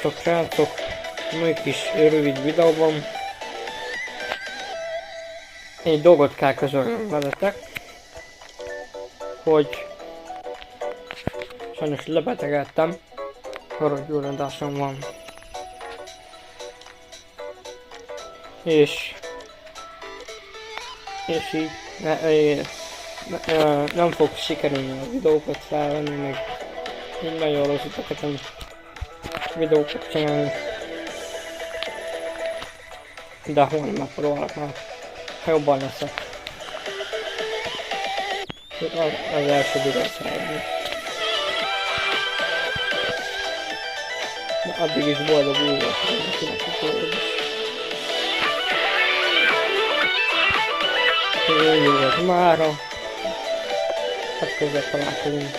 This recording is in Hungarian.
Sziasztok srácok! Mai kis rövid videóban egy dolgot kell közölnöm veletek, hogy sajnos lebetegedtem, haraggyulladásom van. És így nem fog sikerülni a videókat felvenni, meg így nagyon rossz utakon videókat csinálni. De holnap megpróbálok már, ha jobban leszek. Az első videót szeretném. De addig is boldog új volt, mindenkinek a boldog is. Jó volt mára. Hát közben találkozunk.